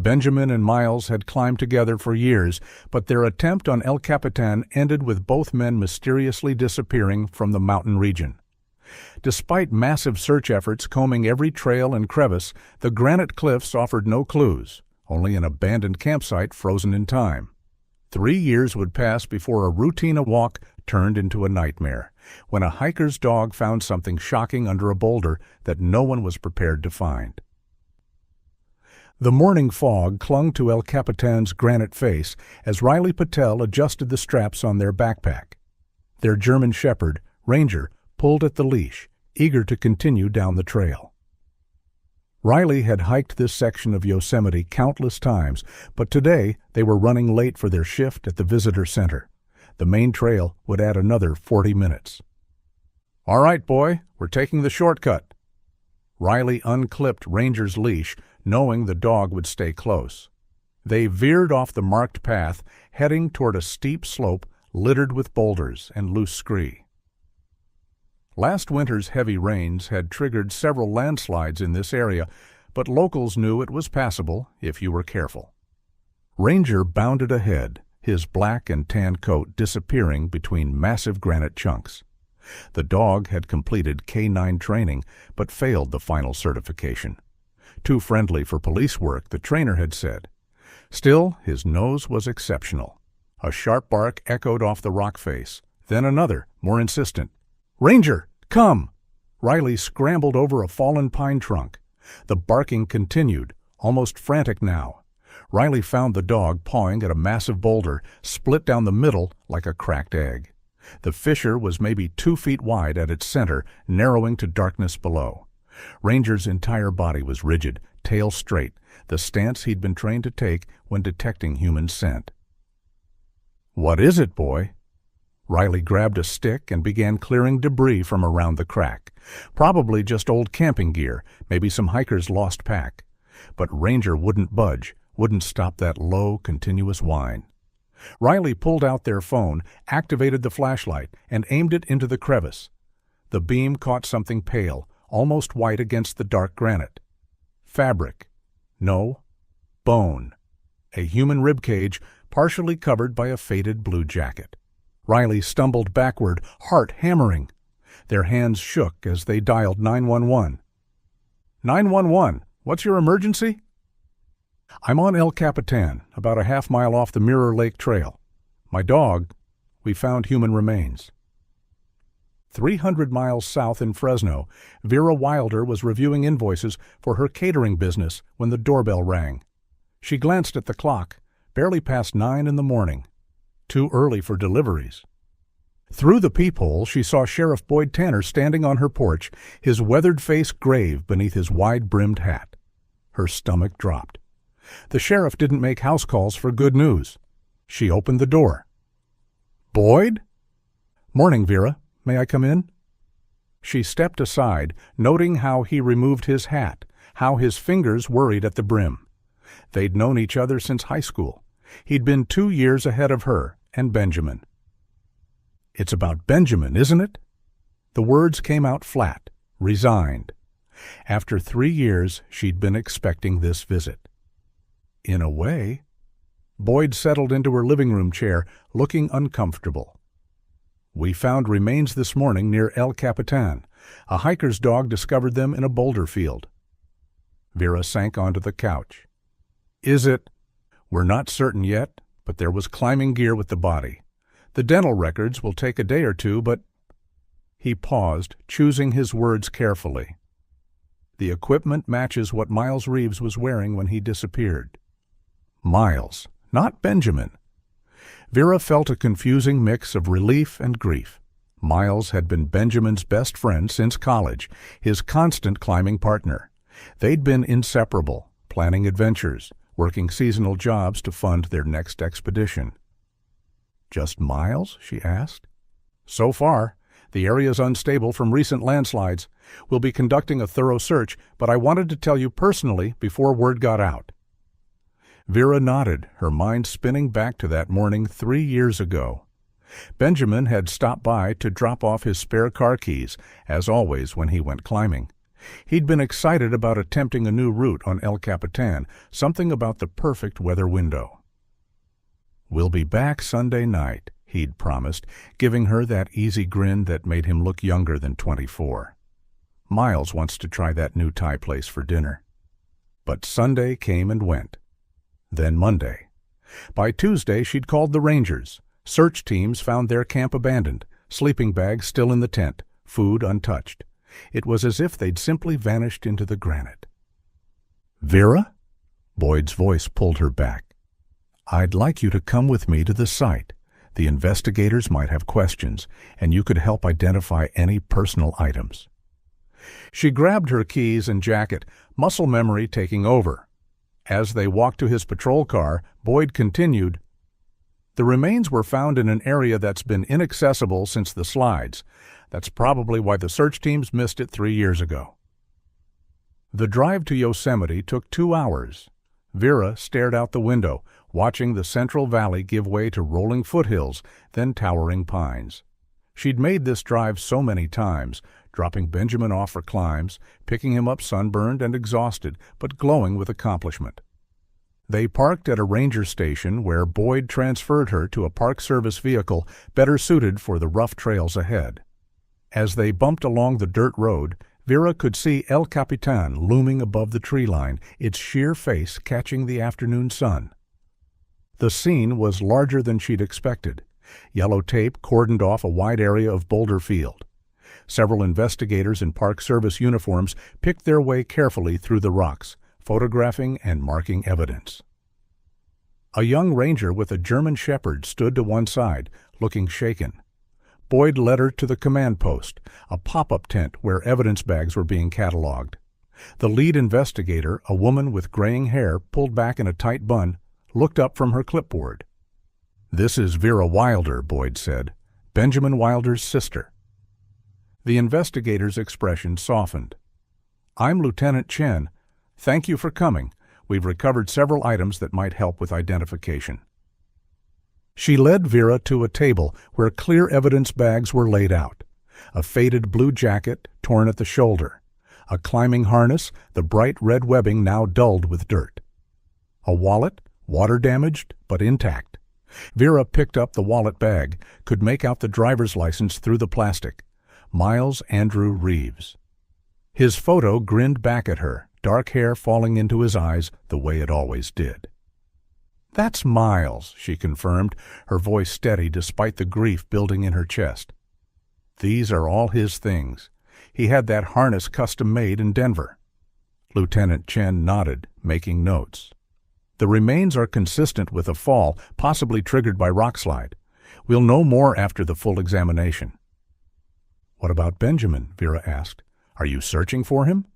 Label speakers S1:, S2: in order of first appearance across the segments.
S1: Benjamin and Miles had climbed together for years, but their attempt on El Capitan ended with both men mysteriously disappearing from the mountain region. Despite massive search efforts combing every trail and crevice, the granite cliffs offered no clues, only an abandoned campsite frozen in time. 3 years would pass before a routine walk turned into a nightmare, when a hiker's dog found something shocking under a boulder that no one was prepared to find. The morning fog clung to El Capitan's granite face as Riley Patel adjusted the straps on their backpack. Their German shepherd, Ranger, pulled at the leash, eager to continue down the trail. Riley had hiked this section of Yosemite countless times, but today they were running late for their shift at the visitor center. The main trail would add another 40 minutes. "All right, boy, we're taking the shortcut." Riley unclipped Ranger's leash, knowing the dog would stay close. They veered off the marked path, heading toward a steep slope littered with boulders and loose scree. Last winter's heavy rains had triggered several landslides in this area, but locals knew it was passable if you were careful. Ranger bounded ahead, his black and tan coat disappearing between massive granite chunks. The dog had completed K9 training, but failed the final certification. Too friendly for police work, the trainer had said. Still, his nose was exceptional. A sharp bark echoed off the rock face, then another, more insistent. "Ranger, come!" Riley scrambled over a fallen pine trunk. The barking continued, almost frantic now. Riley found the dog pawing at a massive boulder, split down the middle like a cracked egg. The fissure was maybe 2 feet wide at its center, narrowing to darkness below. Ranger's entire body was rigid, tail straight, the stance he'd been trained to take when detecting human scent. "What is it, boy?" Riley grabbed a stick and began clearing debris from around the crack. Probably just old camping gear, maybe some hiker's lost pack. But Ranger wouldn't budge, wouldn't stop that low, continuous whine. Riley pulled out their phone, activated the flashlight, and aimed it into the crevice. The beam caught something pale, almost white against the dark granite. Fabric. No. Bone. A human ribcage, partially covered by a faded blue jacket. Riley stumbled backward, heart hammering. Their hands shook as they dialed 911. "911, what's your emergency?" "I'm on El Capitan, about a half-mile off the Mirror Lake Trail. My dog, we found human remains." 300 miles south in Fresno, Vera Wilder was reviewing invoices for her catering business when the doorbell rang. She glanced at the clock, barely past 9 in the morning. Too early for deliveries. Through the peephole, she saw Sheriff Boyd Tanner standing on her porch, his weathered face grave beneath his wide-brimmed hat. Her stomach dropped. The sheriff didn't make house calls for good news. She opened the door. "Boyd?" "Morning, Vera. May I come in?" She stepped aside, noting how he removed his hat, how his fingers worried at the brim. They'd known each other since high school. He'd been 2 years ahead of her and Benjamin. "It's about Benjamin, isn't it?" The words came out flat, resigned. After 3 years, she'd been expecting this visit. In a way. Boyd settled into her living room chair, looking uncomfortable. "We found remains this morning near El Capitan. A hiker's dog discovered them in a boulder field." Vera sank onto the couch. "Is it?" "We're not certain yet, but there was climbing gear with the body. The dental records will take a day or two, but—" He paused, choosing his words carefully. "The equipment matches what Miles Reeves was wearing when he disappeared." Miles, not Benjamin. Vera felt a confusing mix of relief and grief. Miles had been Benjamin's best friend since college, his constant climbing partner. They'd been inseparable, planning adventures, working seasonal jobs to fund their next expedition. "Just Miles?" she asked. "So far. The area's unstable from recent landslides. We'll be conducting a thorough search, but I wanted to tell you personally before word got out." Vera nodded, her mind spinning back to that morning 3 years ago. Benjamin had stopped by to drop off his spare car keys, as always when he went climbing. He'd been excited about attempting a new route on El Capitan, something about the perfect weather window. "We'll be back Sunday night," he'd promised, giving her that easy grin that made him look younger than 24. "Miles wants to try that new Thai place for dinner." But Sunday came and went. Then Monday. By Tuesday, she'd called the Rangers. Search teams found their camp abandoned, sleeping bags still in the tent, food untouched. It was as if they'd simply vanished into the granite. "Vera?" Boyd's voice pulled her back. "I'd like you to come with me to the site. The investigators might have questions, and you could help identify any personal items." She grabbed her keys and jacket, muscle memory taking over. As they walked to his patrol car, Boyd continued, "The remains were found in an area that's been inaccessible since the slides. That's probably why the search teams missed it 3 years ago." The drive to Yosemite took 2 hours. Vera stared out the window, watching the Central Valley give way to rolling foothills, then towering pines. She'd made this drive so many times, dropping Benjamin off for climbs, picking him up sunburned and exhausted, but glowing with accomplishment. They parked at a ranger station where Boyd transferred her to a Park Service vehicle better suited for the rough trails ahead. As they bumped along the dirt road, Vera could see El Capitan looming above the tree line, its sheer face catching the afternoon sun. The scene was larger than she'd expected. Yellow tape cordoned off a wide area of boulder field. Several investigators in Park Service uniforms picked their way carefully through the rocks, photographing and marking evidence. A young ranger with a German shepherd stood to one side, looking shaken. Boyd led her to the command post, a pop-up tent where evidence bags were being cataloged. The lead investigator, a woman with graying hair pulled back in a tight bun, looked up from her clipboard. "This is Vera Wilder," Boyd said, "Benjamin Wilder's sister." The investigator's expression softened. "I'm Lieutenant Chen. Thank you for coming. We've recovered several items that might help with identification." She led Vera to a table where clear evidence bags were laid out. A faded blue jacket torn at the shoulder. A climbing harness, the bright red webbing now dulled with dirt. A wallet, water-damaged but intact. Vera picked up the wallet bag, could make out the driver's license through the plastic. Miles Andrew Reeves. His photo grinned back at her, dark hair falling into his eyes the way it always did. "That's Miles," she confirmed, her voice steady despite the grief building in her chest. "These are all his things. He had that harness custom-made in Denver." Lieutenant Chen nodded, making notes. "The remains are consistent with a fall, possibly triggered by rockslide. We'll know more after the full examination." "What about Benjamin?" Vera asked. "Are you searching for him?"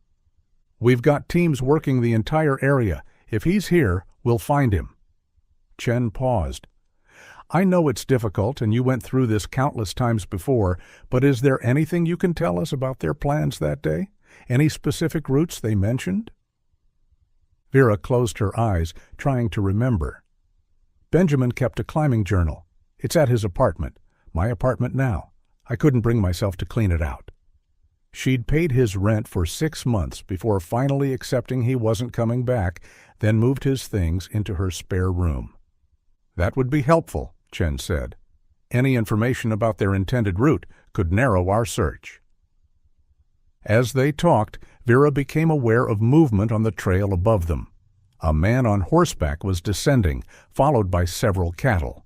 S1: "We've got teams working the entire area. If he's here, we'll find him." Chen paused. "I know it's difficult, and you went through this countless times before, but is there anything you can tell us about their plans that day? Any specific routes they mentioned?" Vera closed her eyes, trying to remember. "Benjamin kept a climbing journal. It's at his apartment. My apartment now. I couldn't bring myself to clean it out." She'd paid his rent for 6 months before finally accepting he wasn't coming back, then moved his things into her spare room. "That would be helpful," Chen said. "Any information about their intended route could narrow our search." As they talked, Vera became aware of movement on the trail above them. A man on horseback was descending, followed by several cattle.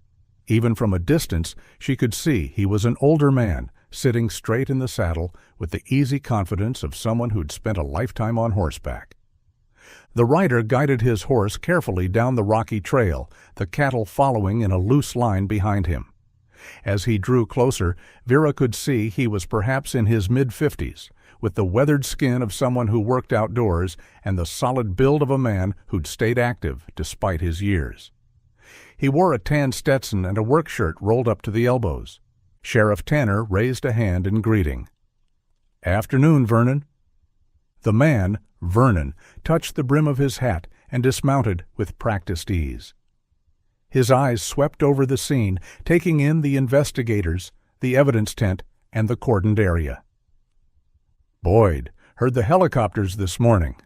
S1: Even from a distance, she could see he was an older man, sitting straight in the saddle with the easy confidence of someone who'd spent a lifetime on horseback. The rider guided his horse carefully down the rocky trail, the cattle following in a loose line behind him. As he drew closer, Vera could see he was perhaps in his mid-50s, with the weathered skin of someone who worked outdoors and the solid build of a man who'd stayed active despite his years. He wore a tan Stetson and a work shirt rolled up to the elbows. Sheriff Tanner raised a hand in greeting. "Afternoon, Vernon." The man, Vernon, touched the brim of his hat and dismounted with practiced ease. His eyes swept over the scene, taking in the investigators, the evidence tent, and the cordoned area. "Boyd," Heard the helicopters this morning."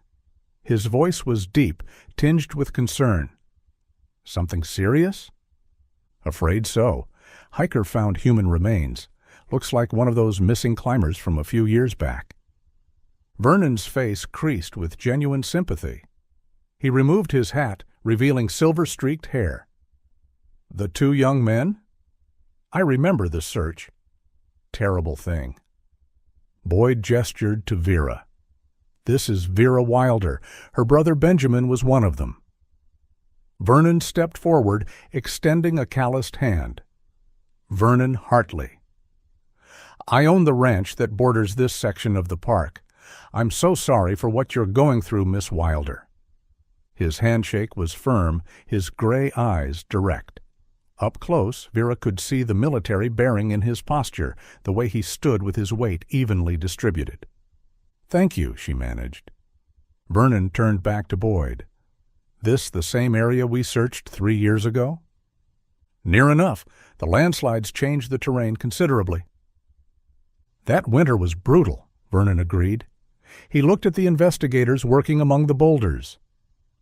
S1: His voice was deep, tinged with concern. "Something serious?" "Afraid so. Hiker found human remains. Looks like one of those missing climbers from a few years back." Vernon's face creased with genuine sympathy. He removed his hat, revealing silver-streaked hair. "The two young men?" "I remember the search. Terrible thing." Boyd gestured to Vera. "This is Vera Wilder. Her brother Benjamin was one of them." Vernon stepped forward, extending a calloused hand. "Vernon Hartley. I own the ranch that borders this section of the park. I'm so sorry for what you're going through, Miss Wilder." His handshake was firm, his gray eyes direct. Up close, Vera could see the military bearing in his posture, the way he stood with his weight evenly distributed. "Thank you," she managed. Vernon turned back to Boyd. "This the same area we searched 3 years ago?" "Near enough. The landslides changed the terrain considerably." "That winter was brutal," Vernon agreed. He looked at the investigators working among the boulders.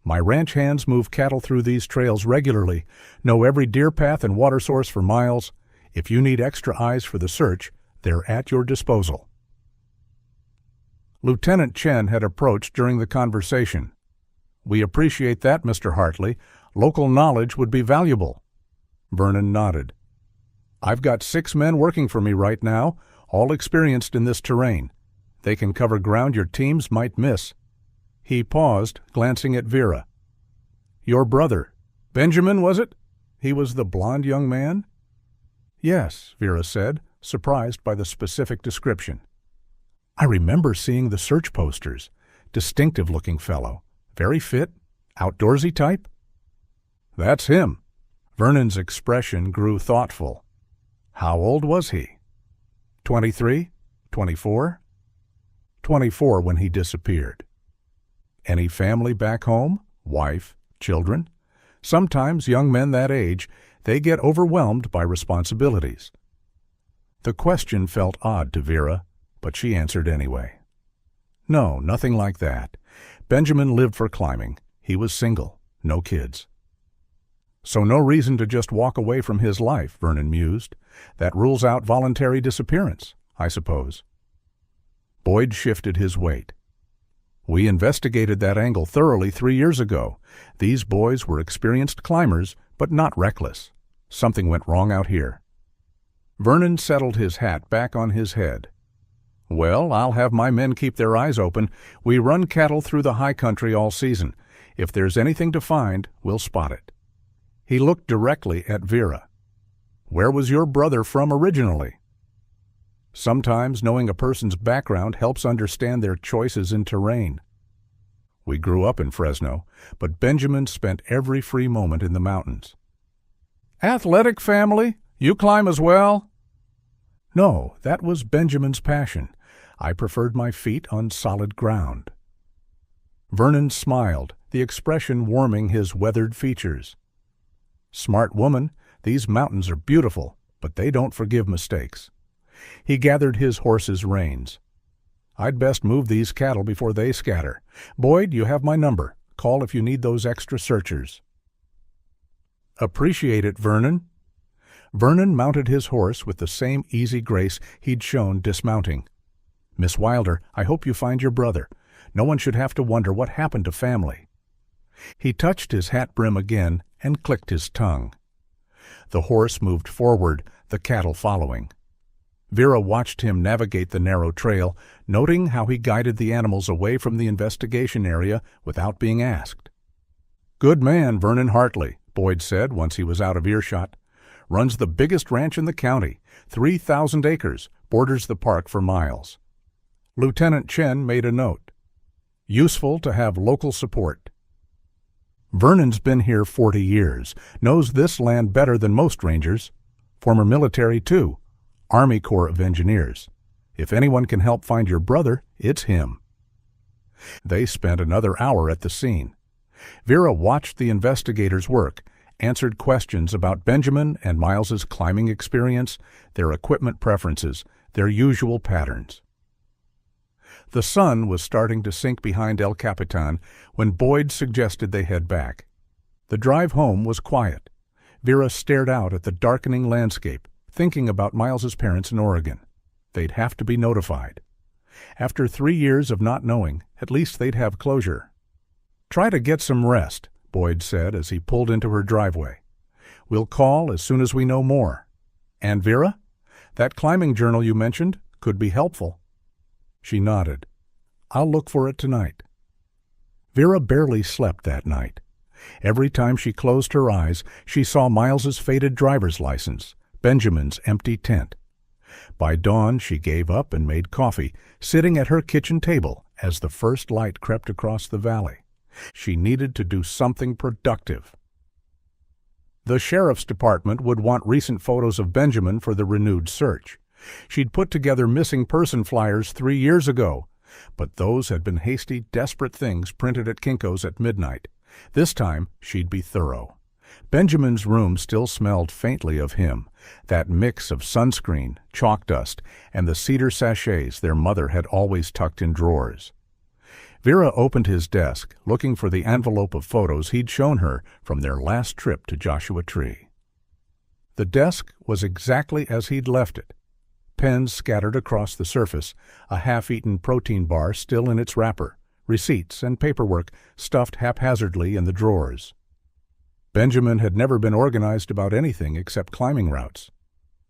S1: "My ranch hands move cattle through these trails regularly, know every deer path and water source for miles. If you need extra eyes for the search, they're at your disposal." Lieutenant Chen had approached during the conversation. "We appreciate that, Mr. Hartley. Local knowledge would be valuable." Vernon nodded. "I've got 6 men working for me right now, all experienced in this terrain. They can cover ground your teams might miss." He paused, glancing at Vera. "Your brother, Benjamin, was it? He was the blond young man?" "Yes," Vera said, surprised by the specific description. "I remember seeing the search posters. Distinctive-looking fellow. Very fit, outdoorsy type?" "That's him." Vernon's expression grew thoughtful. "How old was he?" 23? 24? 24 when he disappeared." "Any family back home? Wife, children? Sometimes young men that age, they get overwhelmed by responsibilities." The question felt odd to Vera, but she answered anyway. "No, nothing like that. Benjamin lived for climbing. He was single, no kids." "So no reason to just walk away from his life," Vernon mused. "That rules out voluntary disappearance, I suppose." Boyd shifted his weight. "We investigated that angle thoroughly 3 years ago. These boys were experienced climbers, but not reckless. Something went wrong out here." Vernon settled his hat back on his head. "Well, I'll have my men keep their eyes open. We run cattle through the high country all season. If there's anything to find, we'll spot it." He looked directly at Vera. "Where was your brother from originally?" Sometimes knowing a person's background helps understand their choices in terrain. "We grew up in Fresno, but Benjamin spent every free moment in the mountains." "Athletic family? You climb as well?" "No, that was Benjamin's passion. I preferred my feet on solid ground." Vernon smiled, the expression warming his weathered features. "Smart woman, these mountains are beautiful, but they don't forgive mistakes." He gathered his horse's reins. "I'd best move these cattle before they scatter. Boyd, you have my number. Call if you need those extra searchers." "Appreciate it, Vernon." Vernon mounted his horse with the same easy grace he'd shown dismounting. "Miss Wilder, I hope you find your brother. No one should have to wonder what happened to family." He touched his hat brim again and clicked his tongue. The horse moved forward, the cattle following. Vera watched him navigate the narrow trail, noting how he guided the animals away from the investigation area without being asked. "Good man, Vernon Hartley," Boyd said once he was out of earshot. "Runs the biggest ranch in the county, 3,000 acres, borders the park for miles." Lieutenant Chen made a note. "Useful to have local support." Vernon's been here 40 years, knows this land better than most rangers. Former military, too. Army Corps of Engineers. If anyone can help find your brother, it's him. They spent another hour at the scene. Vera watched the investigators work, answered questions about Benjamin and Miles's climbing experience, their equipment preferences, their usual patterns. The sun was starting to sink behind El Capitan when Boyd suggested they head back. The drive home was quiet. Vera stared out at the darkening landscape, thinking about Miles's parents in Oregon. They'd have to be notified. After 3 years of not knowing, at least they'd have closure. "Try to get some rest," Boyd said as he pulled into her driveway. "We'll call as soon as we know more. And Vera? That climbing journal you mentioned could be helpful." She nodded. "I'll look for it tonight." Vera barely slept that night. Every time she closed her eyes, she saw Miles's faded driver's license, Benjamin's empty tent. By dawn, she gave up and made coffee, sitting at her kitchen table as the first light crept across the valley. She needed to do something productive. The sheriff's department would want recent photos of Benjamin for the renewed search. She'd put together missing person flyers 3 years ago, but those had been hasty, desperate things printed at Kinko's at midnight. This time, she'd be thorough. Benjamin's room still smelled faintly of him, that mix of sunscreen, chalk dust, and the cedar sachets their mother had always tucked in drawers. Vera opened his desk, looking for the envelope of photos he'd shown her from their last trip to Joshua Tree. The desk was exactly as he'd left it. Pens scattered across the surface, a half-eaten protein bar still in its wrapper, receipts and paperwork stuffed haphazardly in the drawers. Benjamin had never been organized about anything except climbing routes.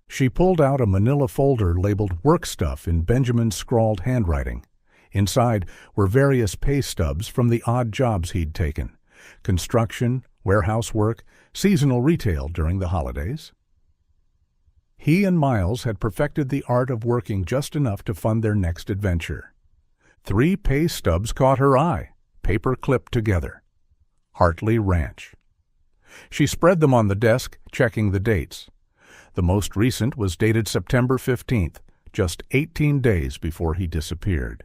S1: She pulled out a manila folder labeled work stuff in Benjamin's scrawled handwriting. Inside were various pay stubs from the odd jobs he'd taken: construction, warehouse work, seasonal retail during the holidays. He and Miles had perfected the art of working just enough to fund their next adventure. 3 pay stubs caught her eye, paper clipped together. Hartley Ranch. She spread them on the desk, checking the dates. The most recent was dated September 15th, just 18 days before he disappeared.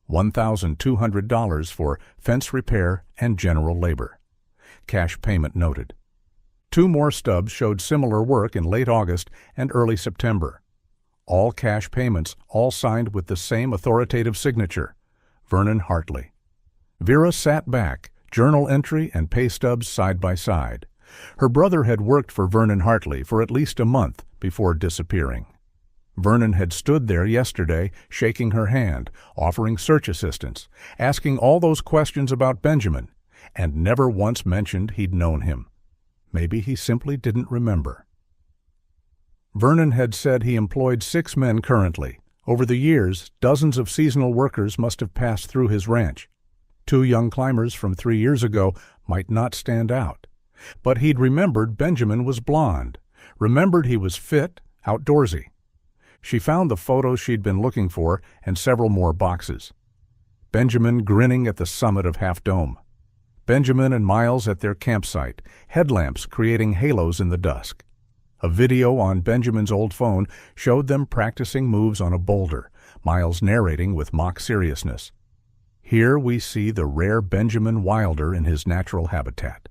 S1: $1,200 for fence repair and general labor. Cash payment noted. 2 more stubs showed similar work in late August and early September. All cash payments, all signed with the same authoritative signature, Vernon Hartley. Vera sat back, journal entry and pay stubs side by side. Her brother had worked for Vernon Hartley for at least a month before disappearing. Vernon had stood there yesterday, shaking her hand, offering search assistance, asking all those questions about Benjamin, and never once mentioned he'd known him. Maybe he simply didn't remember. Vernon had said he employed 6 men currently. Over the years, dozens of seasonal workers must have passed through his ranch. 2 young climbers from 3 years ago might not stand out. But he'd remembered Benjamin was blond, remembered he was fit, outdoorsy. She found the photos she'd been looking for and several more boxes. Benjamin grinning at the summit of Half Dome. Benjamin and Miles at their campsite, headlamps creating halos in the dusk. A video on Benjamin's old phone showed them practicing moves on a boulder, Miles narrating with mock seriousness. Here we see the rare Benjamin Wilder in his natural habitat.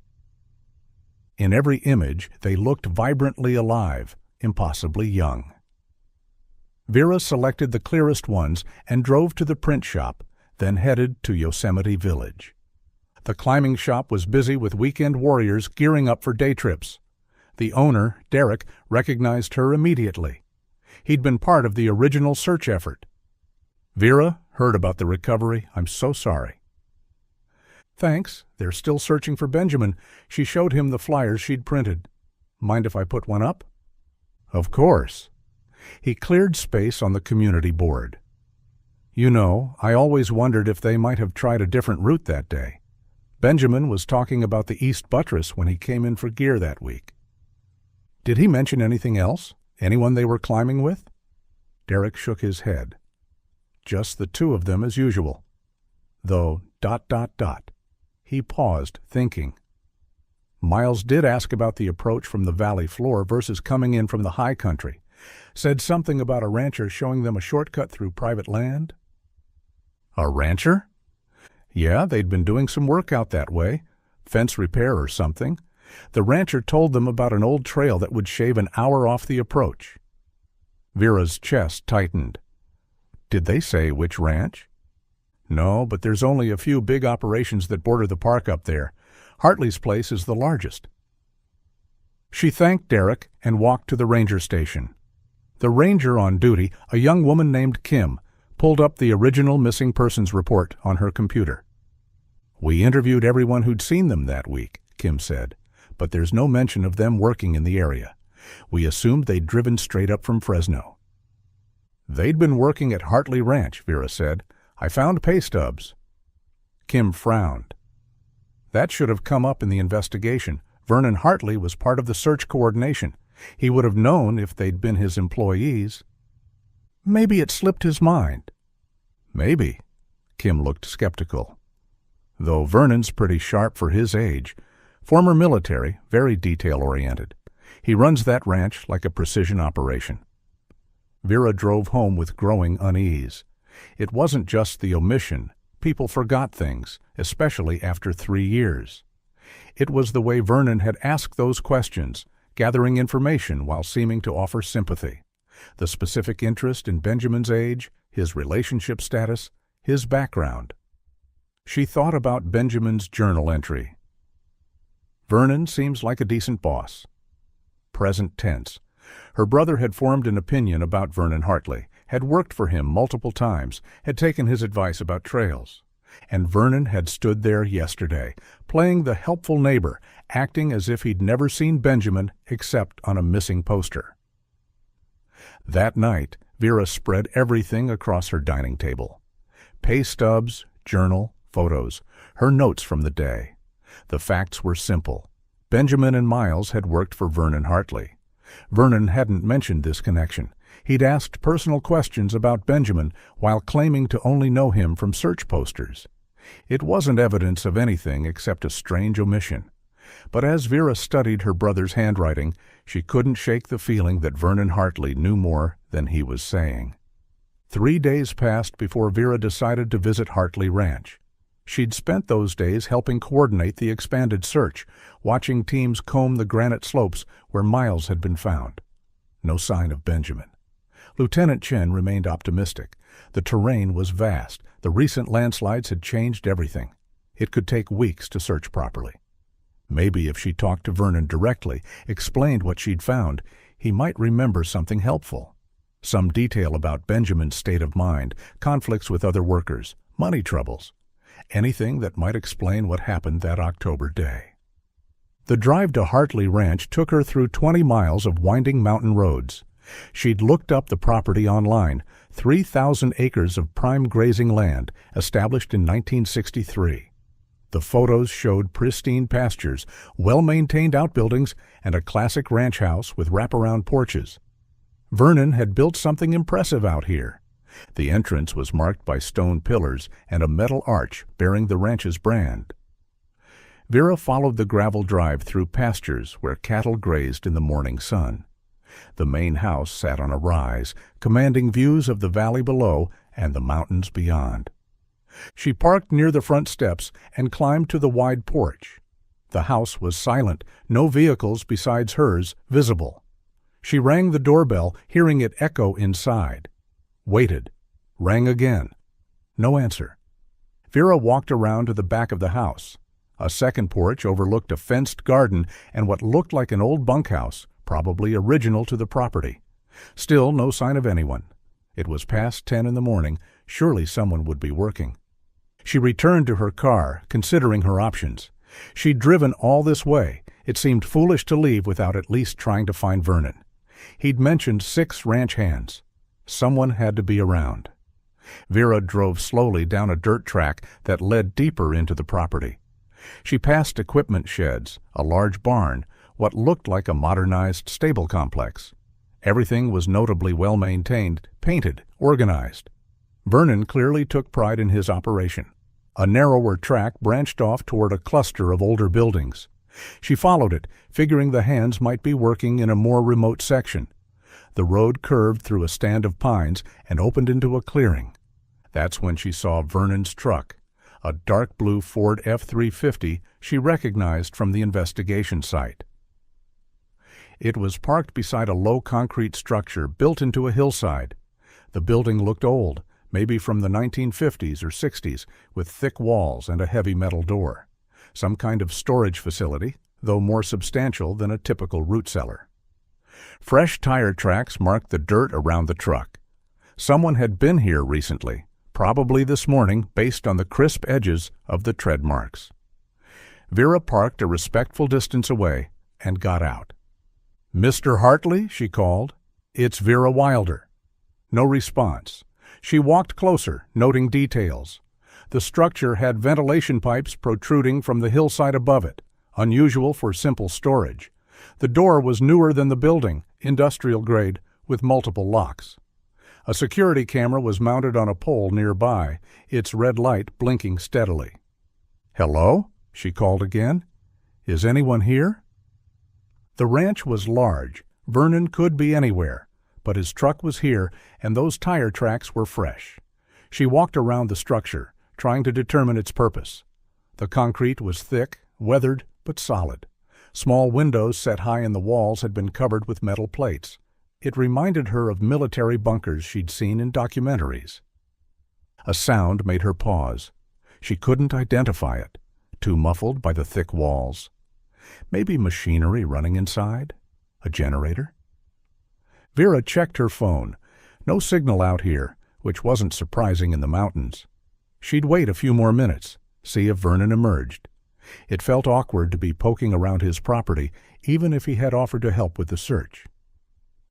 S1: In every image, they looked vibrantly alive, impossibly young. Vera selected the clearest ones and drove to the print shop, then headed to Yosemite Village. The climbing shop was busy with weekend warriors gearing up for day trips. The owner, Derek, recognized her immediately. He'd been part of the original search effort. "Vera, heard about the recovery. I'm so sorry." "Thanks. They're still searching for Benjamin." She showed him the flyers she'd printed. "Mind if I put one up?" "Of course." He cleared space on the community board. "You know, I always wondered if they might have tried a different route that day. Benjamin was talking about the East Buttress when he came in for gear that week." "Did he mention anything else? Anyone they were climbing with?" Derek shook his head. "Just the 2 of them as usual. Though, ... He paused, thinking. Miles did ask about the approach from the valley floor versus coming in from the high country. Said something about a rancher showing them a shortcut through private land. "A rancher?" "Yeah, they'd been doing some work out that way. Fence repair or something. The rancher told them about an old trail that would shave an hour off the approach." Vera's chest tightened. Did they say which ranch? No, but there's only a few big operations that border the park up there. Hartley's place is the largest. She thanked Derek and walked to the ranger station. The ranger on duty, a young woman named Kim, pulled up the original missing persons report on her computer. "We interviewed everyone who'd seen them that week," Kim said, "but there's no mention of them working in the area. We assumed they'd driven straight up from Fresno." "They'd been working at Hartley Ranch," Vera said. "I found pay stubs." Kim frowned. That should have come up in the investigation. Vernon Hartley was part of the search coordination. He would have known if they'd been his employees. Maybe it slipped his mind. Maybe. Kim looked skeptical. Though Vernon's pretty sharp for his age. Former military, very detail-oriented. He runs that ranch like a precision operation. Vera drove home with growing unease. It wasn't just the omission. People forgot things, especially after 3 years. It was the way Vernon had asked those questions, gathering information while seeming to offer sympathy. The specific interest in Benjamin's age, his relationship status, his background. She thought about Benjamin's journal entry. Vernon seems like a decent boss. Present tense. Her brother had formed an opinion about Vernon Hartley, had worked for him multiple times, had taken his advice about trails. And Vernon had stood there yesterday, playing the helpful neighbor, acting as if he'd never seen Benjamin except on a missing poster. That night, Vera spread everything across her dining table. Pay stubs, journal, photos, her notes from the day. The facts were simple. Benjamin and Miles had worked for Vernon Hartley. Vernon hadn't mentioned this connection. He'd asked personal questions about Benjamin while claiming to only know him from search posters. It wasn't evidence of anything except a strange omission. But as Vera studied her brother's handwriting, she couldn't shake the feeling that Vernon Hartley knew more than he was saying. 3 days passed before Vera decided to visit Hartley Ranch. She'd spent those days helping coordinate the expanded search, watching teams comb the granite slopes where Miles had been found. No sign of Benjamin. Lieutenant Chen remained optimistic. The terrain was vast. The recent landslides had changed everything. It could take weeks to search properly. Maybe if she talked to Vernon directly, explained what she'd found, he might remember something helpful. Some detail about Benjamin's state of mind, conflicts with other workers, money troubles. Anything that might explain what happened that October day. The drive to Hartley Ranch took her through 20 miles of winding mountain roads. She'd looked up the property online, 3,000 acres of prime grazing land, established in 1963. The photos showed pristine pastures, well-maintained outbuildings, and a classic ranch house with wraparound porches. Vernon had built something impressive out here. The entrance was marked by stone pillars and a metal arch bearing the ranch's brand. Vera followed the gravel drive through pastures where cattle grazed in the morning sun. The main house sat on a rise, commanding views of the valley below and the mountains beyond. She parked near the front steps and climbed to the wide porch. The house was silent, no vehicles besides hers visible. She rang the doorbell, hearing it echo inside. Waited. Rang again. No answer. Vera walked around to the back of the house. A second porch overlooked a fenced garden and what looked like an old bunkhouse, probably original to the property. Still no sign of anyone. It was past 10 in the morning. Surely someone would be working. She returned to her car, considering her options. She'd driven all this way. It seemed foolish to leave without at least trying to find Vernon. He'd mentioned 6 ranch hands. Someone had to be around. Vera drove slowly down a dirt track that led deeper into the property. She passed equipment sheds, a large barn, what looked like a modernized stable complex. Everything was notably well-maintained, painted, organized. Vernon clearly took pride in his operation. A narrower track branched off toward a cluster of older buildings. She followed it, figuring the hands might be working in a more remote section. The road curved through a stand of pines and opened into a clearing. That's when she saw Vernon's truck, a dark blue Ford F-350 she recognized from the investigation site. It was parked beside a low concrete structure built into a hillside. The building looked old, maybe from the 1950s or 60s, with thick walls and a heavy metal door. Some kind of storage facility, though more substantial than a typical root cellar. Fresh tire tracks marked the dirt around the truck. Someone had been here recently, probably this morning, based on the crisp edges of the tread marks. Vera parked a respectful distance away and got out. "Mr. Hartley?" she called. "It's Vera Wilder." No response. She walked closer, noting details. The structure had ventilation pipes protruding from the hillside above it, unusual for simple storage. The door was newer than the building, industrial grade, with multiple locks. A security camera was mounted on a pole nearby, its red light blinking steadily. "Hello?" she called again. "Is anyone here?" The ranch was large. Vernon could be anywhere, but his truck was here, and those tire tracks were fresh. She walked around the structure, trying to determine its purpose. The concrete was thick, weathered, but solid. Small windows set high in the walls had been covered with metal plates. It reminded her of military bunkers she'd seen in documentaries. A sound made her pause. She couldn't identify it, too muffled by the thick walls. Maybe machinery running inside? A generator? Vera checked her phone. No signal out here, which wasn't surprising in the mountains. She'd wait a few more minutes, see if Vernon emerged. It felt awkward to be poking around his property, even if he had offered to help with the search.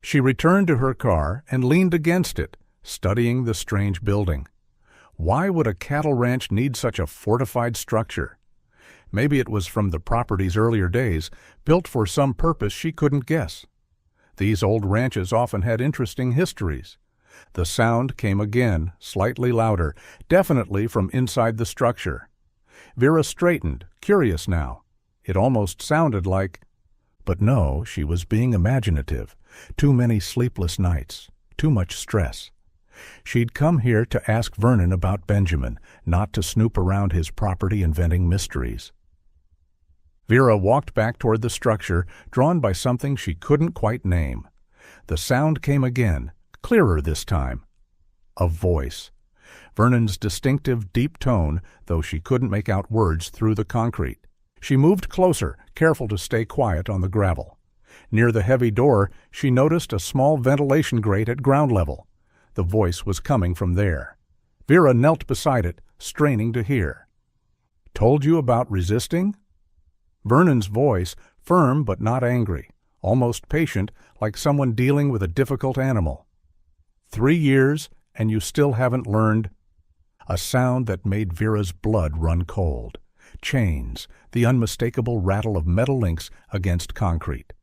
S1: She returned to her car and leaned against it, studying the strange building. Why would a cattle ranch need such a fortified structure? Maybe it was from the property's earlier days, built for some purpose she couldn't guess. These old ranches often had interesting histories. The sound came again, slightly louder, definitely from inside the structure. Vera straightened, curious now. It almost sounded like... But no, she was being imaginative. Too many sleepless nights, too much stress. She'd come here to ask Vernon about Benjamin, not to snoop around his property inventing mysteries. Vera walked back toward the structure, drawn by something she couldn't quite name. The sound came again, clearer this time. A voice. Vernon's distinctive, deep tone, though she couldn't make out words through the concrete. She moved closer, careful to stay quiet on the gravel. Near the heavy door, she noticed a small ventilation grate at ground level. The voice was coming from there. Vera knelt beside it, straining to hear. "Told you about resisting?" Vernon's voice, firm but not angry, almost patient, like someone dealing with a difficult animal. 3 years, and you still haven't learned? A sound that made Vera's blood run cold. Chains, the unmistakable rattle of metal links against concrete.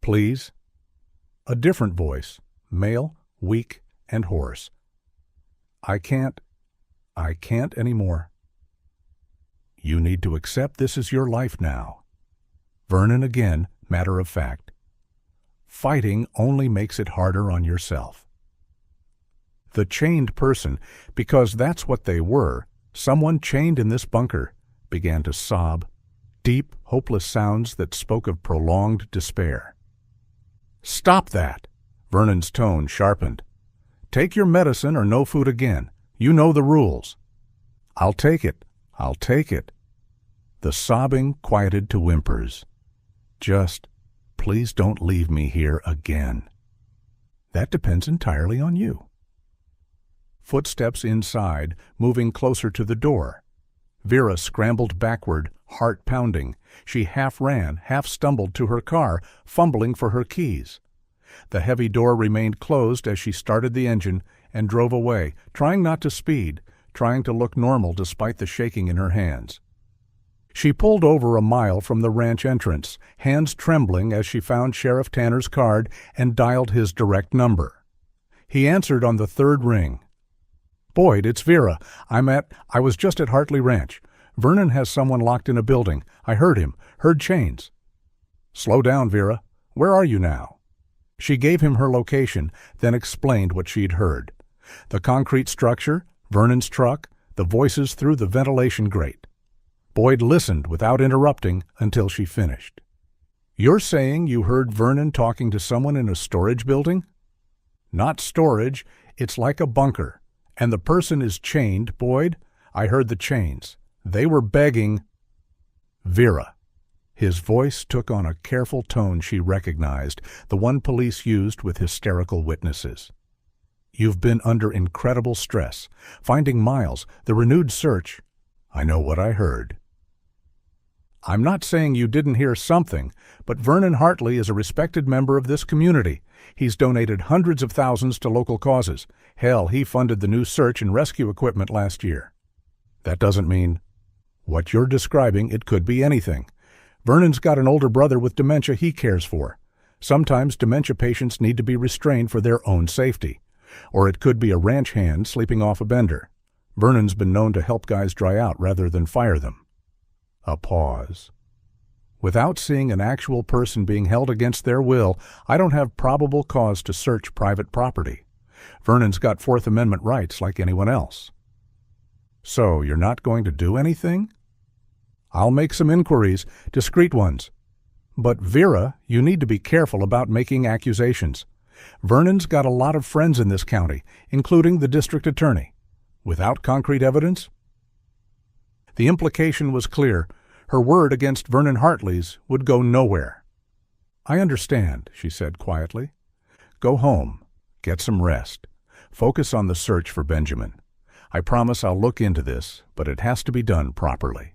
S1: "Please?" A different voice, male, weak, and hoarse. I can't anymore." "You need to accept this is your life now." Vernon again, matter of fact. "Fighting only makes it harder on yourself." The chained person, because that's what they were, someone chained in this bunker, began to sob, deep, hopeless sounds that spoke of prolonged despair. "Stop that!" Vernon's tone sharpened. "Take your medicine or no food again. You know the rules." "I'll take it. I'll take it." The sobbing quieted to whimpers. "Just, please don't leave me here again." "That depends entirely on you." Footsteps inside, moving closer to the door. Vera scrambled backward, heart pounding. She half ran, half stumbled to her car, fumbling for her keys. The heavy door remained closed as she started the engine and drove away, trying not to speed, trying to look normal despite the shaking in her hands. She pulled over a mile from the ranch entrance, hands trembling as she found Sheriff Tanner's card and dialed his direct number. He answered on the third ring. "Boyd, it's Vera. I was just at Hartley Ranch. Vernon has someone locked in a building. I heard him. Heard chains." "Slow down, Vera. Where are you now?" She gave him her location, then explained what she'd heard. The concrete structure, Vernon's truck, the voices through the ventilation grate. Boyd listened without interrupting until she finished. "You're saying you heard Vernon talking to someone in a storage building?" "Not storage. It's like a bunker. And the person is chained, Boyd? I heard the chains. They were begging. Vera. His voice took on a careful tone she recognized, the one police used with hysterical witnesses. You've been under incredible stress. Finding Miles, the renewed search. I know what I heard. I'm not saying you didn't hear something, but Vernon Hartley is a respected member of this community. He's donated hundreds of thousands to local causes. Hell, he funded the new search and rescue equipment last year. That doesn't mean what you're describing. It could be anything. Vernon's got an older brother with dementia he cares for. Sometimes dementia patients need to be restrained for their own safety. Or it could be a ranch hand sleeping off a bender. Vernon's been known to help guys dry out rather than fire them. A pause. Without seeing an actual person being held against their will, I don't have probable cause to search private property. Vernon's got Fourth Amendment rights like anyone else. So, you're not going to do anything? I'll make some inquiries, discreet ones. But Vera, you need to be careful about making accusations. Vernon's got a lot of friends in this county, including the district attorney. Without concrete evidence? The implication was clear. Her word against Vernon Hartley's would go nowhere. I understand, she said quietly. Go home. Get some rest. Focus on the search for Benjamin. I promise I'll look into this, but it has to be done properly.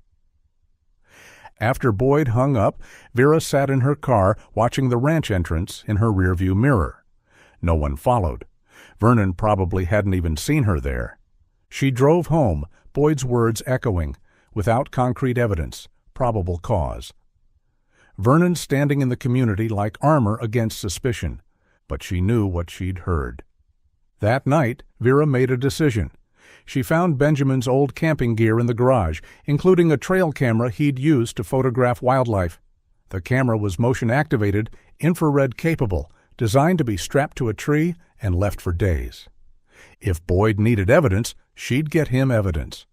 S1: After Boyd hung up, Vera sat in her car watching the ranch entrance in her rearview mirror. No one followed. Vernon probably hadn't even seen her there. She drove home, Boyd's words echoing, without concrete evidence, probable cause. Vernon standing in the community like armor against suspicion, but she knew what she'd heard. That night, Vera made a decision. She found Benjamin's old camping gear in the garage, including a trail camera he'd used to photograph wildlife. The camera was motion-activated, infrared-capable, designed to be strapped to a tree and left for days. If Boyd needed evidence, she'd get him evidence.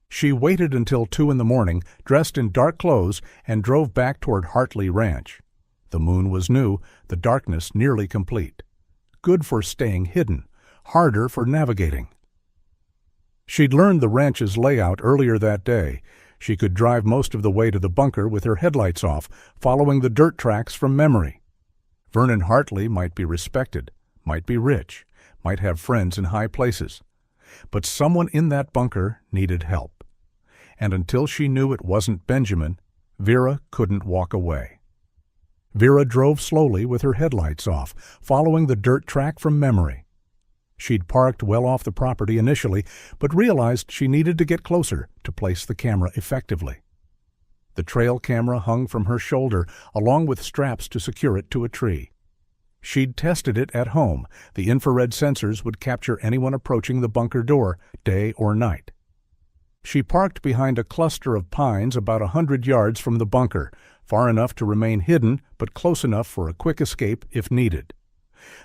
S1: She waited until 2 a.m, dressed in dark clothes, and drove back toward Hartley Ranch. The moon was new, the darkness nearly complete. Good for staying hidden, harder for navigating. She'd learned the ranch's layout earlier that day. She could drive most of the way to the bunker with her headlights off, following the dirt tracks from memory. Vernon Hartley might be respected, might be rich, might have friends in high places. But someone in that bunker needed help. And until she knew it wasn't Benjamin, Vera couldn't walk away. Vera drove slowly with her headlights off, following the dirt track from memory. She'd parked well off the property initially, but realized she needed to get closer to place the camera effectively. The trail camera hung from her shoulder, along with straps to secure it to a tree. She'd tested it at home. The infrared sensors would capture anyone approaching the bunker door, day or night. She parked behind a cluster of pines about 100 yards from the bunker, far enough to remain hidden, but close enough for a quick escape if needed.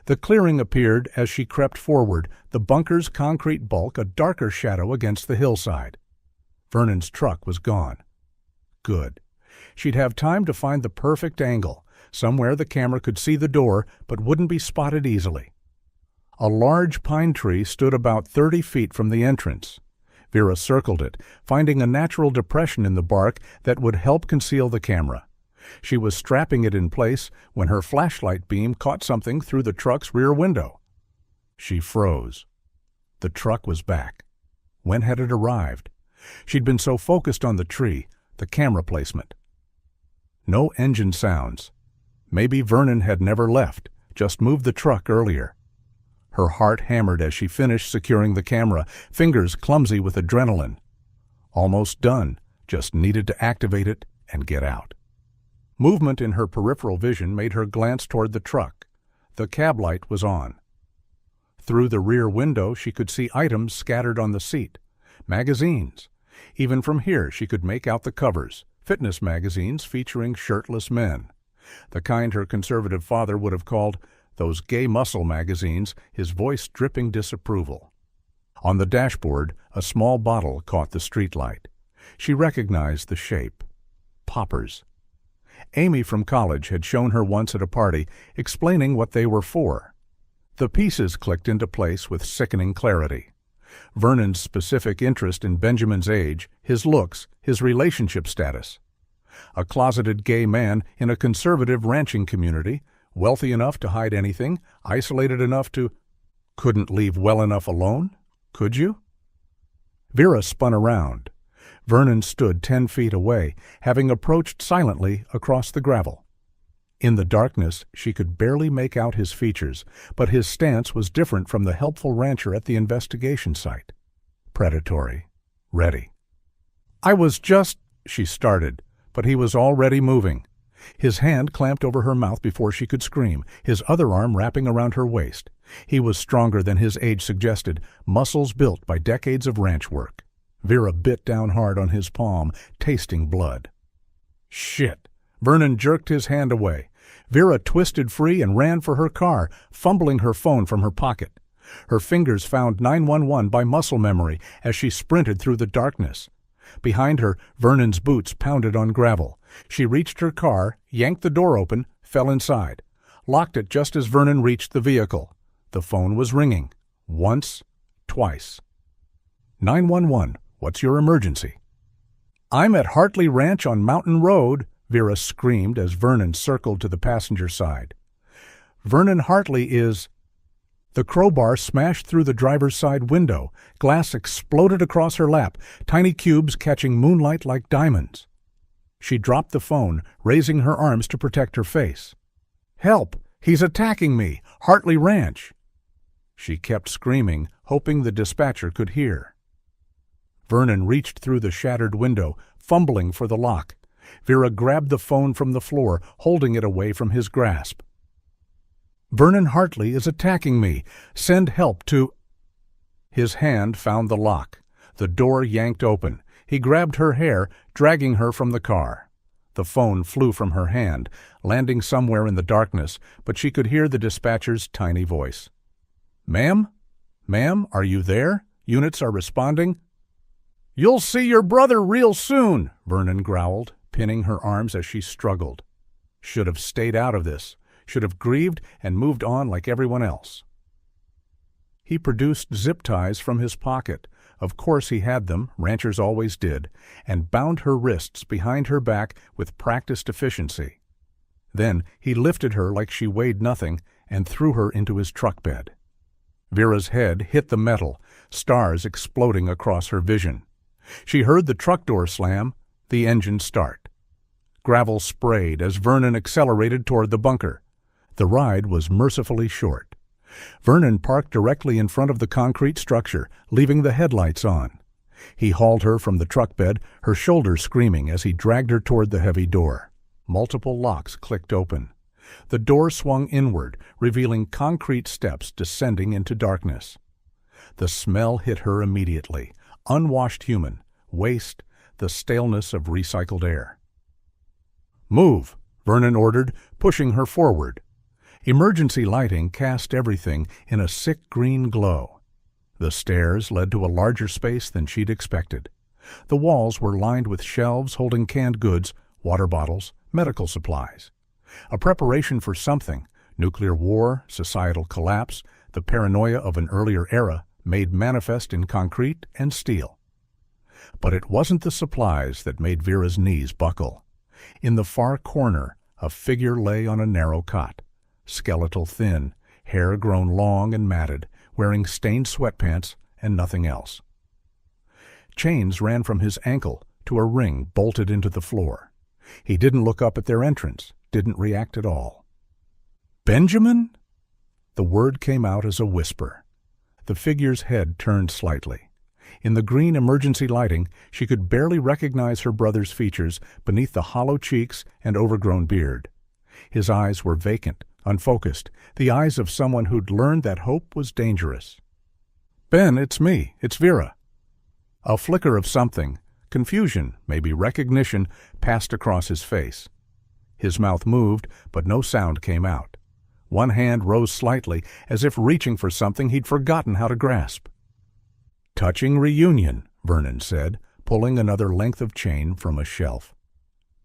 S1: The clearing appeared as she crept forward, the bunker's concrete bulk a darker shadow against the hillside. Vernon's truck was gone. Good. She'd have time to find the perfect angle, somewhere the camera could see the door but wouldn't be spotted easily. A large pine tree stood about 30 feet from the entrance. Vera circled it, finding a natural depression in the bark that would help conceal the camera. She was strapping it in place when her flashlight beam caught something through the truck's rear window. She froze. The truck was back. When had it arrived? She'd been so focused on the tree, the camera placement. No engine sounds. Maybe Vernon had never left, just moved the truck earlier. Her heart hammered as she finished securing the camera, fingers clumsy with adrenaline. Almost done, just needed to activate it and get out. Movement in her peripheral vision made her glance toward the truck. The cab light was on. Through the rear window she could see items scattered on the seat. Magazines. Even from here she could make out the covers, fitness magazines featuring shirtless men. The kind her conservative father would have called those gay muscle magazines, his voice dripping disapproval. On the dashboard, a small bottle caught the streetlight. She recognized the shape. Poppers. Amy from college had shown her once at a party, explaining what they were for. The pieces clicked into place with sickening clarity. Vernon's specific interest in Benjamin's age, his looks, his relationship status. A closeted gay man in a conservative ranching community, wealthy enough to hide anything, isolated enough to— couldn't leave well enough alone? Could you? Vera spun around. Vernon stood 10 feet away, having approached silently across the gravel. In the darkness, she could barely make out his features, but his stance was different from the helpful rancher at the investigation site. Predatory. Ready. "I was just—" she started, but he was already moving. His hand clamped over her mouth before she could scream, his other arm wrapping around her waist. He was stronger than his age suggested, muscles built by decades of ranch work. Vera bit down hard on his palm, tasting blood. Shit! Vernon jerked his hand away. Vera twisted free and ran for her car, fumbling her phone from her pocket. Her fingers found 911 by muscle memory as she sprinted through the darkness. Behind her, Vernon's boots pounded on gravel. She reached her car, yanked the door open, fell inside. Locked it just as Vernon reached the vehicle. The phone was ringing. Once, twice. 911, what's your emergency? "I'm at Hartley Ranch on Mountain Road," Vera screamed as Vernon circled to the passenger side. "Vernon Hartley is—" The crowbar smashed through the driver's side window. Glass exploded across her lap, tiny cubes catching moonlight like diamonds. She dropped the phone, raising her arms to protect her face. "Help! He's attacking me! Hartley Ranch!" She kept screaming, hoping the dispatcher could hear. Vernon reached through the shattered window, fumbling for the lock. Vera grabbed the phone from the floor, holding it away from his grasp. "Vernon Hartley is attacking me. Send help to—" His hand found the lock. The door yanked open. He grabbed her hair, dragging her from the car. The phone flew from her hand, landing somewhere in the darkness, but she could hear the dispatcher's tiny voice. "Ma'am? Ma'am, are you there? Units are responding." "You'll see your brother real soon," Vernon growled, pinning her arms as she struggled. Should have stayed out of this. Should have grieved and moved on like everyone else. He produced zip ties from his pocket. Of course he had them, ranchers always did, and bound her wrists behind her back with practiced efficiency. Then he lifted her like she weighed nothing and threw her into his truck bed. Vera's head hit the metal, stars exploding across her vision. She heard the truck door slam, the engine start. Gravel sprayed as Vernon accelerated toward the bunker. The ride was mercifully short. Vernon parked directly in front of the concrete structure, leaving the headlights on. He hauled her from the truck bed, her shoulders screaming as he dragged her toward the heavy door. Multiple locks clicked open. The door swung inward, revealing concrete steps descending into darkness. The smell hit her immediately. Unwashed human, waste, the staleness of recycled air. "Move," Vernon ordered, pushing her forward. Emergency lighting cast everything in a sick green glow. The stairs led to a larger space than she'd expected. The walls were lined with shelves holding canned goods, water bottles, medical supplies. A preparation for something, nuclear war, societal collapse, the paranoia of an earlier era, made manifest in concrete and steel. But it wasn't the supplies that made Vera's knees buckle. In the far corner, a figure lay on a narrow cot, skeletal thin, hair grown long and matted, wearing stained sweatpants and nothing else. Chains ran from his ankle to a ring bolted into the floor. He didn't look up at their entrance, didn't react at all. "Benjamin?" The word came out as a whisper. The figure's head turned slightly. In the green emergency lighting, she could barely recognize her brother's features beneath the hollow cheeks and overgrown beard. His eyes were vacant, unfocused, the eyes of someone who'd learned that hope was dangerous. "Ben, it's me. It's Vera." A flicker of something, confusion, maybe recognition, passed across his face. His mouth moved, but no sound came out. One hand rose slightly, as if reaching for something he'd forgotten how to grasp. "Touching reunion," Vernon said, pulling another length of chain from a shelf.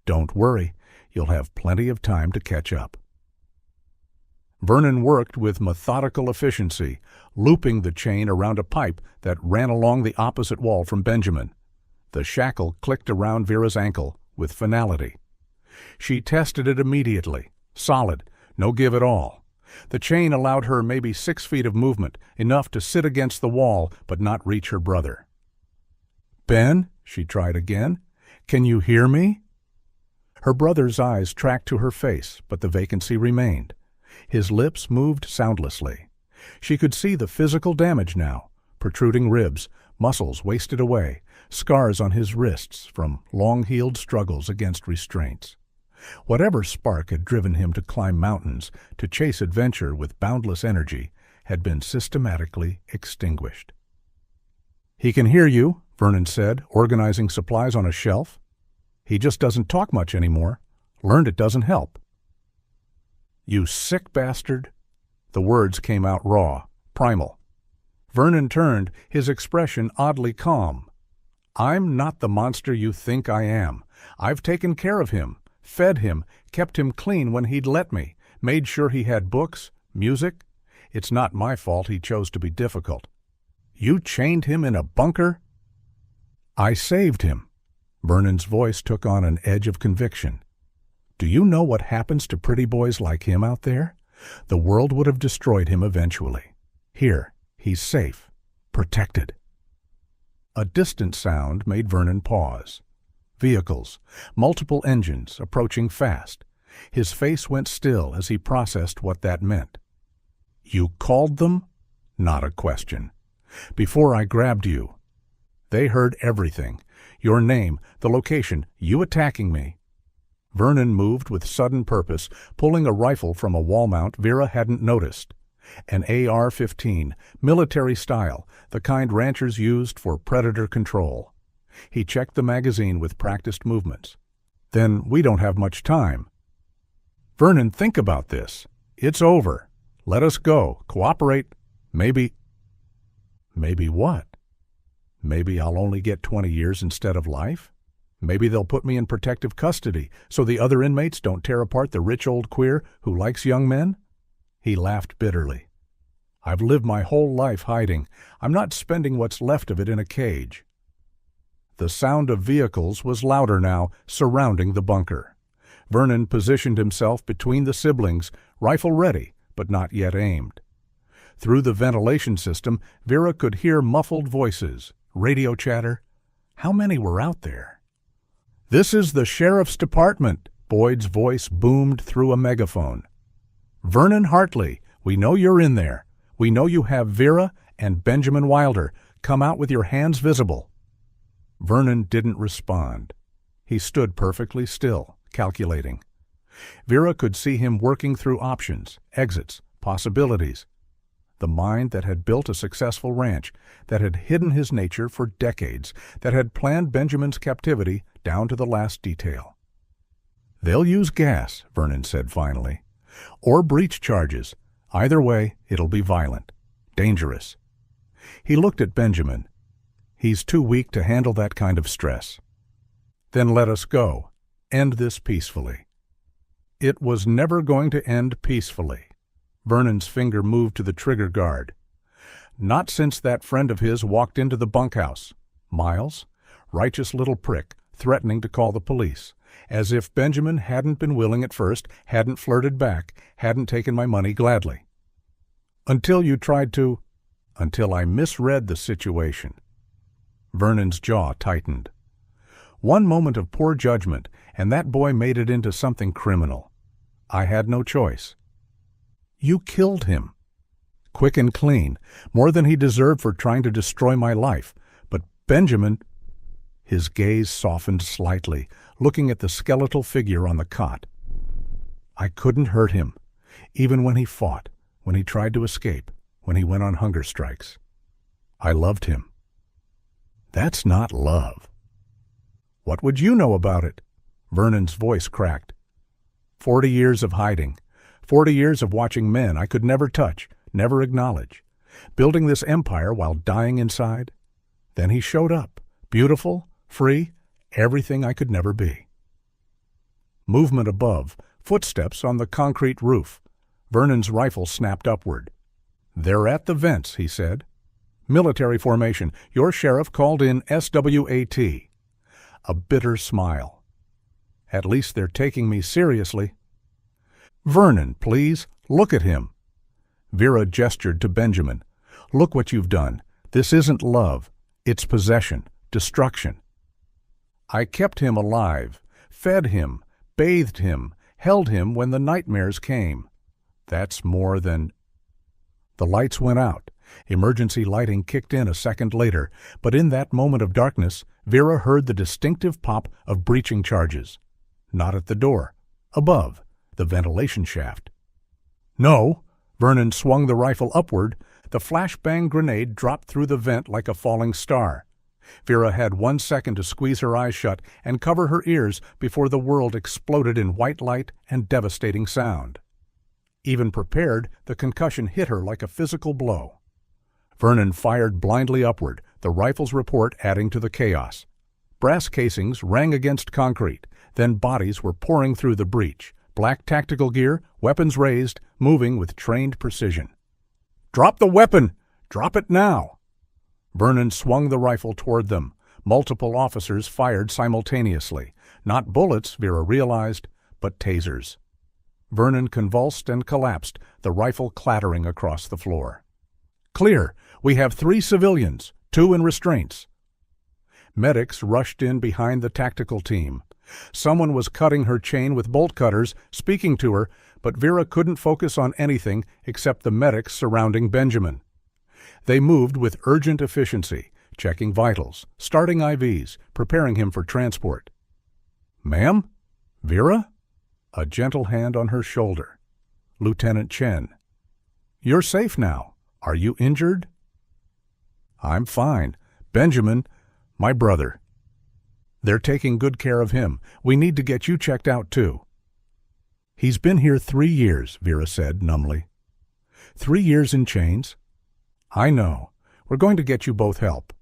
S1: "Don't worry, you'll have plenty of time to catch up." Vernon worked with methodical efficiency, looping the chain around a pipe that ran along the opposite wall from Benjamin. The shackle clicked around Vera's ankle with finality. She tested it immediately. Solid, no give at all. The chain allowed her maybe 6 feet of movement, enough to sit against the wall but not reach her brother. "Ben," she tried again, "can you hear me?" Her brother's eyes tracked to her face, but the vacancy remained. His lips moved soundlessly. She could see the physical damage now, protruding ribs, muscles wasted away, scars on his wrists from long-heeled struggles against restraints. Whatever spark had driven him to climb mountains, to chase adventure with boundless energy, had been systematically extinguished. "He can hear you," Vernon said, organizing supplies on a shelf. "He just doesn't talk much anymore. Learned it doesn't help." "You sick bastard." The words came out raw, primal. Vernon turned, his expression oddly calm. "I'm not the monster you think I am. I've taken care of him, fed him, kept him clean when he'd let me, made sure he had books, music. It's not my fault he chose to be difficult. You chained him in a bunker?" "I saved him." Vernon's voice took on an edge of conviction. "Do you know what happens to pretty boys like him out there? The world would have destroyed him eventually. Here, he's safe, protected." A distant sound made Vernon pause. Vehicles, multiple engines, approaching fast. His face went still as he processed what that meant. "You called them?" Not a question. "Before I grabbed you." "They heard everything. Your name, the location, you attacking me." Vernon moved with sudden purpose, pulling a rifle from a wall mount Vera hadn't noticed. An AR-15, military style, the kind ranchers used for predator control. He checked the magazine with practiced movements. "Then we don't have much time." "Vernon, think about this. It's over. Let us go. Cooperate. Maybe—" "Maybe what? Maybe I'll only get 20 years instead of life? Maybe they'll put me in protective custody so the other inmates don't tear apart the rich old queer who likes young men?" He laughed bitterly. "I've lived my whole life hiding. I'm not spending what's left of it in a cage." The sound of vehicles was louder now, surrounding the bunker. Vernon positioned himself between the siblings, rifle ready, but not yet aimed. Through the ventilation system, Vera could hear muffled voices, radio chatter. How many were out there? "This is the Sheriff's Department," Boyd's voice boomed through a megaphone. "Vernon Hartley, we know you're in there. We know you have Vera and Benjamin Wilder. Come out with your hands visible." Vernon didn't respond. He stood perfectly still, calculating. Vera could see him working through options, exits, possibilities. The mind that had built a successful ranch, that had hidden his nature for decades, that had planned Benjamin's captivity down to the last detail. "They'll use gas," Vernon said finally, "or breach charges. Either way, it'll be violent, dangerous." He looked at Benjamin. "He's too weak to handle that kind of stress." "Then let us go. End this peacefully." It was never going to end peacefully. Vernon's finger moved to the trigger guard. Not since that friend of his walked into the bunkhouse. Miles, righteous little prick, threatening to call the police, as if Benjamin hadn't been willing at first, hadn't flirted back, hadn't taken my money gladly. "Until you tried to—" "Until I misread the situation." Vernon's jaw tightened. One moment of poor judgment, and that boy made it into something criminal. I had no choice. "You killed him." Quick and clean, more than he deserved for trying to destroy my life. But Benjamin— His gaze softened slightly, looking at the skeletal figure on the cot. "I couldn't hurt him, even when he fought, when he tried to escape, when he went on hunger strikes. I loved him." "That's not love." "What would you know about it?" Vernon's voice cracked. 40 years of hiding. 40 years of watching men I could never touch, never acknowledge. Building this empire while dying inside. Then he showed up, beautiful, free, everything I could never be. Movement above, footsteps on the concrete roof. Vernon's rifle snapped upward. "They're at the vents," he said. "Military formation. Your sheriff called in SWAT." A bitter smile. "At least they're taking me seriously." "Vernon, please, look at him." Vera gestured to Benjamin. "Look what you've done. This isn't love. It's possession, destruction." "I kept him alive, fed him, bathed him, held him when the nightmares came. That's more than—" The lights went out. Emergency lighting kicked in a second later, but in that moment of darkness, Vera heard the distinctive pop of breaching charges. Not at the door. Above, the ventilation shaft. "No!" Vernon swung the rifle upward. The flashbang grenade dropped through the vent like a falling star. Vera had 1 second to squeeze her eyes shut and cover her ears before the world exploded in white light and devastating sound. Even prepared, the concussion hit her like a physical blow. Vernon fired blindly upward, the rifle's report adding to the chaos. Brass casings rang against concrete, then bodies were pouring through the breach, black tactical gear, weapons raised, moving with trained precision. "Drop the weapon! Drop it now!" Vernon swung the rifle toward them. Multiple officers fired simultaneously. Not bullets, Vera realized, but tasers. Vernon convulsed and collapsed, the rifle clattering across the floor. "Clear! We have 3 civilians, 2 in restraints." Medics rushed in behind the tactical team. Someone was cutting her chain with bolt cutters, speaking to her, but Vera couldn't focus on anything except the medics surrounding Benjamin. They moved with urgent efficiency, checking vitals, starting IVs, preparing him for transport. "Ma'am? Vera?" A gentle hand on her shoulder. "Lieutenant Chen." "You're safe now. Are you injured?" "I'm fine. Benjamin, my brother." "They're taking good care of him. We need to get you checked out, too." "He's been here 3 years, Vera said numbly. 3 years in chains?" "I know. We're going to get you both help."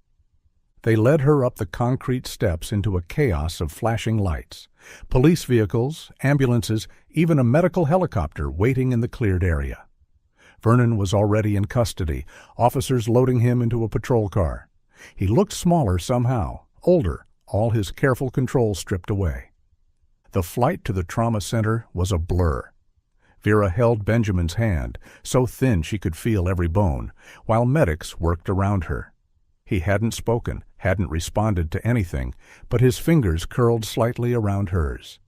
S1: They led her up the concrete steps into a chaos of flashing lights. Police vehicles, ambulances, even a medical helicopter waiting in the cleared area. Vernon was already in custody, officers loading him into a patrol car. He looked smaller somehow, older, all his careful control stripped away. The flight to the trauma center was a blur. Vera held Benjamin's hand, so thin she could feel every bone, while medics worked around her. He hadn't spoken, hadn't responded to anything, but his fingers curled slightly around hers.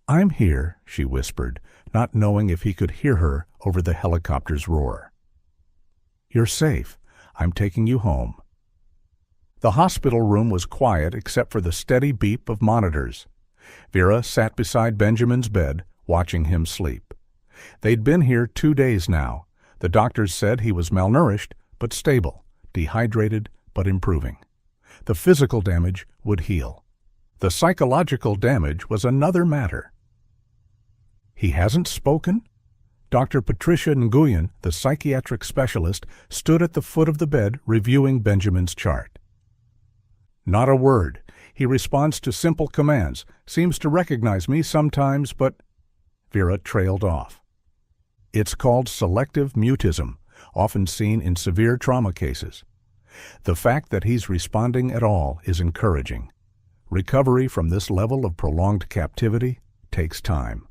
S1: "I'm here," she whispered, not knowing if he could hear her over the helicopter's roar. "You're safe. I'm taking you home." The hospital room was quiet except for the steady beep of monitors. Vera sat beside Benjamin's bed, watching him sleep. They'd been here 2 days now. The doctors said he was malnourished, but stable, dehydrated, but improving. The physical damage would heal. The psychological damage was another matter. "He hasn't spoken?" Dr. Patricia Nguyen, the psychiatric specialist, stood at the foot of the bed reviewing Benjamin's chart. "Not a word. He responds to simple commands, seems to recognize me sometimes, but—" Vera trailed off. "It's called selective mutism, often seen in severe trauma cases. The fact that he's responding at all is encouraging. Recovery from this level of prolonged captivity takes time."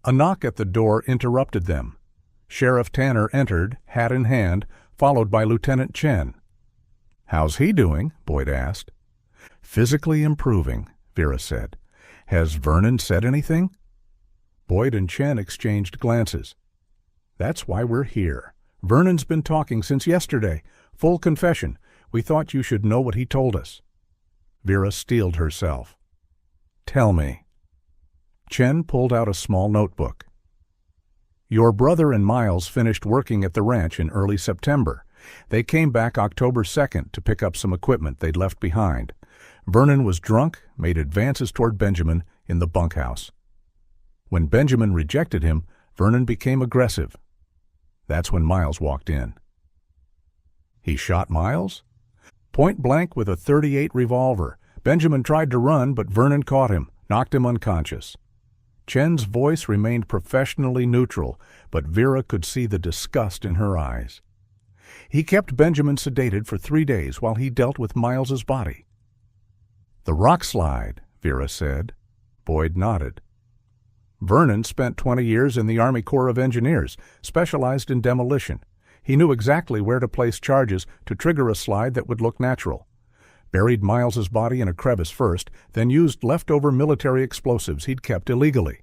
S1: A knock at the door interrupted them. Sheriff Tanner entered, hat in hand, followed by Lieutenant Chen. "How's he doing?" Boyd asked. "Physically improving," Vera said. "Has Vernon said anything?" Boyd and Chen exchanged glances. "That's why we're here. Vernon's been talking since yesterday. Full confession. We thought you should know what he told us." Vera steeled herself. "Tell me." Chen pulled out a small notebook. "Your brother and Miles finished working at the ranch in early September. They came back October 2nd to pick up some equipment they'd left behind. Vernon was drunk, made advances toward Benjamin in the bunkhouse. When Benjamin rejected him, Vernon became aggressive. That's when Miles walked in." "He shot Miles?" "Point blank with a .38 revolver. Benjamin tried to run, but Vernon caught him, knocked him unconscious." Chen's voice remained professionally neutral, but Vera could see the disgust in her eyes. He kept Benjamin sedated for 3 days while he dealt with Miles's body. "The rock slide," Vera said. Boyd nodded. Vernon spent 20 years in the Army Corps of Engineers, specialized in demolition. He knew exactly where to place charges to trigger a slide that would look natural. Buried Miles's body in a crevice first, then used leftover military explosives he'd kept illegally.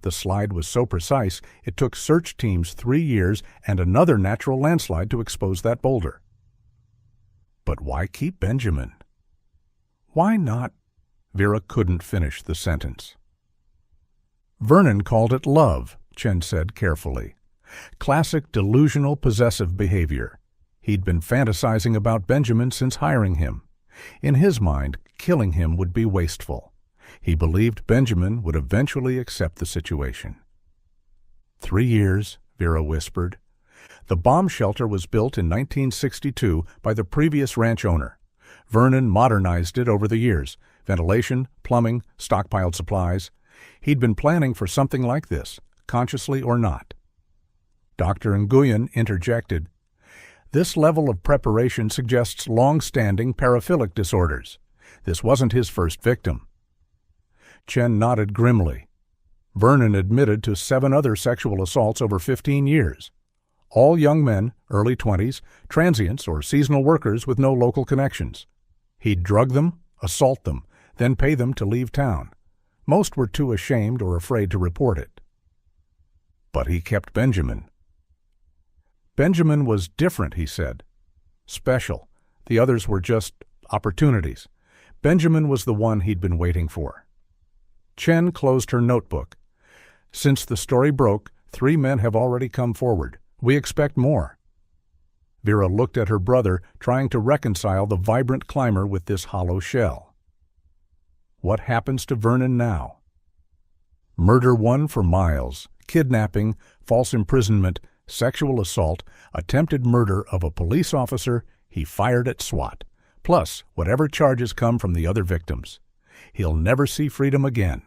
S1: The slide was so precise, it took search teams 3 years and another natural landslide to expose that boulder. But why keep Benjamin? Why not? Vera couldn't finish the sentence. Vernon called it love, Chen said carefully. Classic delusional possessive behavior. He'd been fantasizing about Benjamin since hiring him. In his mind, killing him would be wasteful. He believed Benjamin would eventually accept the situation. 3 years, Vera whispered. The bomb shelter was built in 1962 by the previous ranch owner. Vernon modernized it over the years. Ventilation, plumbing, stockpiled supplies. He'd been planning for something like this, consciously or not. Dr. Nguyen interjected. This level of preparation suggests long-standing paraphilic disorders. This wasn't his first victim. Chen nodded grimly. Vernon admitted to 7 other sexual assaults over 15 years. All young men, early 20s, transients or seasonal workers with no local connections. He'd drug them, assault them, then pay them to leave town. Most were too ashamed or afraid to report it. But he kept Benjamin. Benjamin was different, he said. Special. The others were just opportunities. Benjamin was the one he'd been waiting for. Chen closed her notebook. Since the story broke, 3 men have already come forward. We expect more. Vera looked at her brother, trying to reconcile the vibrant climber with this hollow shell. What happens to Vernon now? Murder 1 for Miles, kidnapping, false imprisonment, sexual assault, attempted murder of a police officer he fired at SWAT, plus whatever charges come from the other victims. He'll never see freedom again.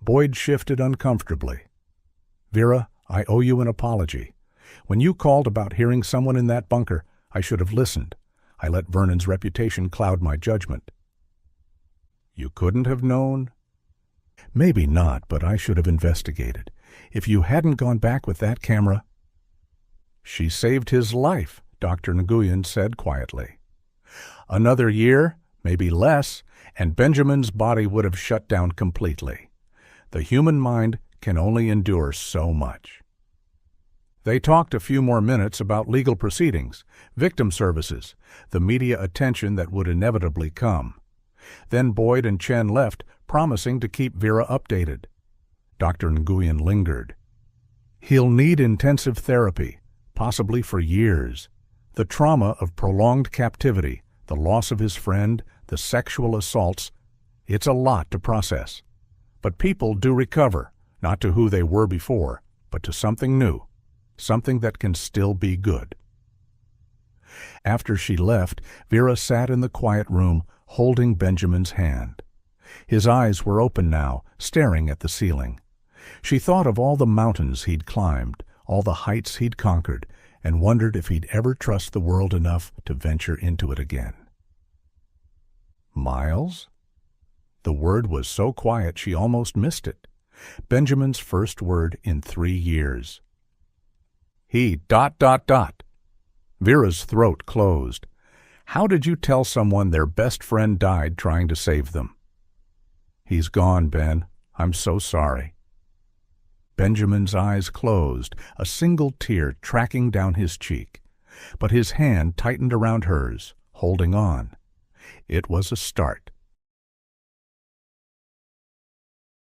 S1: Boyd shifted uncomfortably. Vera, I owe you an apology. When you called about hearing someone in that bunker, I should have listened. I let Vernon's reputation cloud my judgment. You couldn't have known? Maybe not, but I should have investigated. If you hadn't gone back with that camera... She saved his life, Dr. Nguyen said quietly. Another year, maybe less, and Benjamin's body would have shut down completely. The human mind can only endure so much. They talked a few more minutes about legal proceedings, victim services, the media attention that would inevitably come. Then Boyd and Chen left, promising to keep Vera updated. Dr. Nguyen lingered. He'll need intensive therapy, possibly for years. The trauma of prolonged captivity, the loss of his friend, the sexual assaults, it's a lot to process. But people do recover, not to who they were before, but to something new, something that can still be good. After she left, Vera sat in the quiet room, holding Benjamin's hand. His eyes were open now, staring at the ceiling. She thought of all the mountains he'd climbed, all the heights he'd conquered, and wondered if he'd ever trust the world enough to venture into it again. Miles? The word was so quiet she almost missed it. Benjamin's first word in 3 years. He ... Vera's throat closed. How did you tell someone their best friend died trying to save them? He's gone, Ben. I'm so sorry. Benjamin's eyes closed, a single tear tracking down his cheek. But his hand tightened around hers, holding on. It was a start.